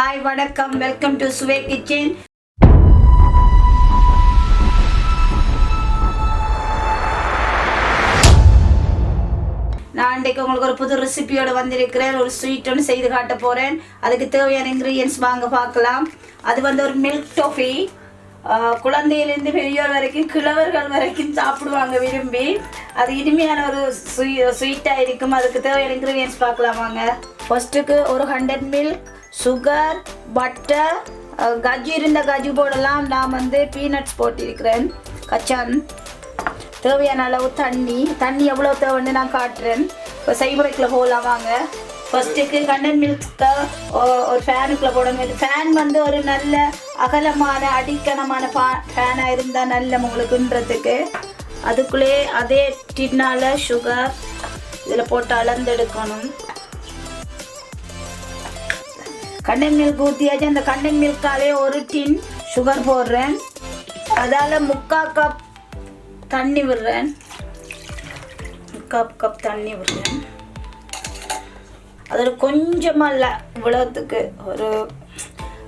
Hi, வணக்கம். Welcome to Suve Kitchen. நான் இன்றைக்கு உங்களுக்கு ஒரு புது ரெசிபியோட வந்திருக்கிறேன். ஒரு ஸ்வீட் ஒன்று செய்து காட்ட போகிறேன். அதுக்கு தேவையான இன்க்ரீடியன்ஸ் வாங்க பார்க்கலாம். அது வந்து ஒரு மில்க் டோஃபி. குழந்தையிலேருந்து பெரியோர் வரைக்கும் கிழவர்கள் வரைக்கும் சாப்பிடுவாங்க விரும்பி. அது இனிமையான ஒரு ஸ்வீட்டாக இருக்கும். அதுக்கு தேவையான இன்க்ரீடியன்ஸ் பார்க்கலாம் வாங்க. ஃபர்ஸ்ட்டுக்கு ஒரு 100 மில்க், சுகர், பட்டர், கஜு இருந்த கஜு போடலாம். நான் வந்து பீனட்ஸ் போட்டிருக்கிறேன். கச்சான், தேவையான அளவு தண்ணி எவ்வளோ தேவைன்னு நான் காட்டுறேன். இப்போ செய்முறைக்குள்ள போகலாம் வாங்க. ஃபர்ஸ்ட்டுக்கு 100 மில்க்கு ஒரு ஃபேனுக்குள்ளே போடணும். ஃபேன் வந்து ஒரு நல்ல அகலமான அடிக்கணமான ஃபேனாக இருந்தால் நல்ல உங்களுக்குன்றதுக்கு. அதுக்குள்ளே அதே டின்னால் சுகர் இதில் போட்டு அளந்தெடுக்கணும். கண்டென்ட் மில்க் ஊற்றியாச்சு. அந்த கண்டென்ட் மில்காலே ஒரு டின் சுகர் போடுறேன். அதால் 3/4 கப் தண்ணி விடுறேன். 3/4 கப் தண்ணி விடுறேன். அதில் கொஞ்சமாக இல்லை, இவ்வளோத்துக்கு ஒரு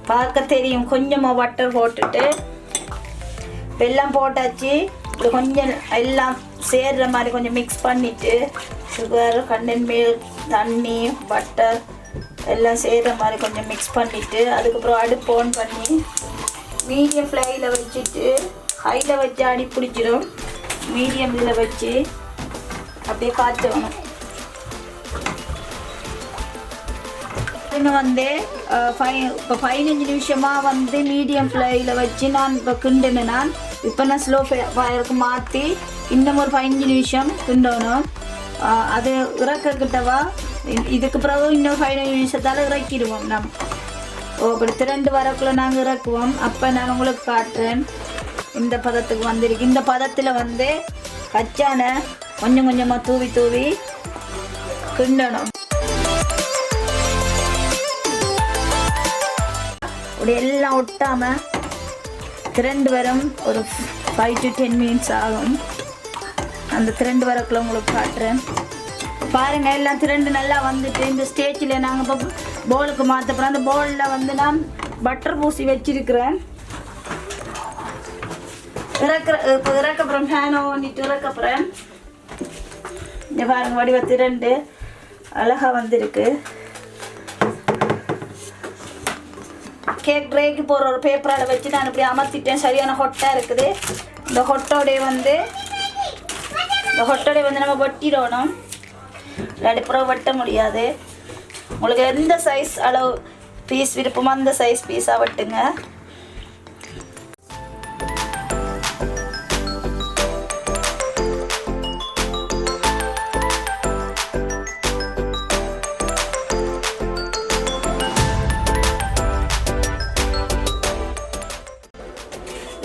பார்க்க தெரியும். கொஞ்சமாக பட்டர் போட்டுட்டு வெல்லம் போட்டாச்சு. இப்படி கொஞ்சம் எல்லாம் சேர்கிற மாதிரி கொஞ்சம் மிக்ஸ் பண்ணிவிட்டு சுகர், கண்டென்ட் மில்க், தண்ணி, பட்டர் எல்லாம் செய்கிற மாதிரி கொஞ்சம் மிக்ஸ் பண்ணிவிட்டு அதுக்கப்புறம் அடுப்பு ஆன் பண்ணி மீடியம் ஃப்ளேமில் வச்சுட்டு ஹையில் வச்சு அடி பிடிச்சிடும். மீடியம் இதில் வச்சு அப்படியே காய்ச்சணும். இன்னும் வந்து இப்போ 15 நிமிஷமாக வந்து மீடியம் ஃப்ளேமில் வச்சு நான் இப்போ கிண்டுனேன். நான் இப்போ நான் ஸ்லோ ஃபயருக்கு மாற்றி இன்னும் ஒரு 15 நிமிஷம் கிண்டணும். அது இறக்கிட்டவா இதுக்கு பிறகு இன்னும் 15 நிமிஷத்தால் இறக்கிடுவோம். அப்படி 2 வரக்குள்ளே நாங்கள் இறக்குவோம். அப்போ நான் உங்களுக்கு காட்டுறேன். இந்த பதத்துக்கு வந்திருக்கு. இந்த பதத்தில் வந்து கச்சான கொஞ்சம் கொஞ்சமாக தூவி கிண்டணும். அப்படி எல்லாம் ஒட்டாமல் 2 வரும். ஒரு 5 to 10 மினிட்ஸ் ஆகும். அந்த 2 வரக்குள்ள உங்களுக்கு காட்டுறேன். பாருங்கள், எல்லாம் 2 நல்லா வந்துட்டு இந்த ஸ்டேஜில் நாங்கள் இப்போ பவுலுக்கு மாற்றப்போகிறோம். அந்த பவுலில் வந்து நான் பட்டர் பூசி வச்சிருக்கிறேன். இப்போ இறக்கப்புறம் ஃபேனை ஓண்டிட்டு இறக்கப்புறேன். இந்த பாருங்கள், வடிவ 2 அழகாக வந்திருக்கு. கேக் ட்ரேக்கு போகிற ஒரு பேப்பரால் வச்சு நான் இப்படி அமர்த்திட்டேன். சரியான ஹொட்டாக இருக்குது. இந்த ஹொட்டோடைய வந்து நம்ம வெட்டிடணும். இல்லாட்டி புறம் வெட்ட முடியாது. உங்களுக்கு எந்த சைஸ் அளவு பீஸ் விருப்பமோ அந்த சைஸ் பீஸாக வெட்டுங்க.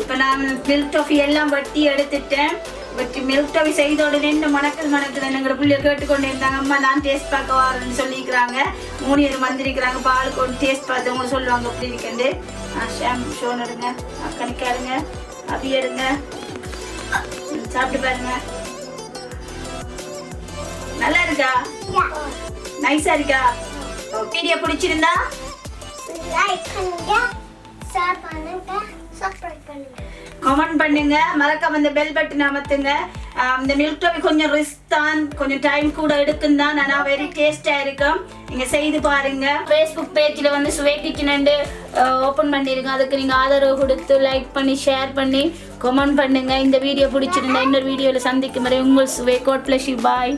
இப்போ நான் மில்க் டாஃபி எல்லாம் வெட்டி எடுத்துட்டேன். வெட்டி மில்க் டாஃபி செய்த உடனே இந்த மணக்குது எங்கள் பிள்ளைய கேட்டுக்கொண்டு இருந்தாங்க. அம்மா நான் டேஸ்ட் பார்க்க வரேன்னு சொல்லிக்கிறாங்க. 3 பேர் வந்திருக்கிறாங்க. பால் கொண்டு டேஸ்ட் பார்த்தவங்க சொல்லுவாங்க அப்படி இருக்கேன். ஷாம் ஷோன் எடுங்க, அக்கனிக்கா எடுங்க, அப்படி எடுங்க, சாப்பிட்டு பாருங்க. நல்லா இருக்கா? நைஸா இருக்கா? வீடியோ பிடிச்சிருந்தா லைக் பண்ணுங்க, ஷேர் பண்ணுங்க, சப்ஸ்கிரைப் பண்ணுங்க, கமெண்ட் பண்ணுங்க. மறக்காம இந்த பெல் பட்டன் அமர்த்துங்க. இந்த மில்க் டாஃபி கொஞ்சம் ரிஸ்க் தான், கொஞ்சம் டைம் கூட எடுக்கும் தான். ஆனால் வெரி டேஸ்டாக இருக்கும். நீங்கள் செய்து பாருங்க. ஃபேஸ்புக் பேஜில் வந்து சுவே கிச்சன் ஓப்பன் பண்ணியிருக்கோம். அதுக்கு நீங்கள் ஆதரவு கொடுத்து லைக் பண்ணி ஷேர் பண்ணி கமெண்ட் பண்ணுங்க. இந்த வீடியோ பிடிச்சிருந்தா இன்னொரு வீடியோவில் சந்திக்கும் வரை உங்கள் சுவே. God bless you. பாய்.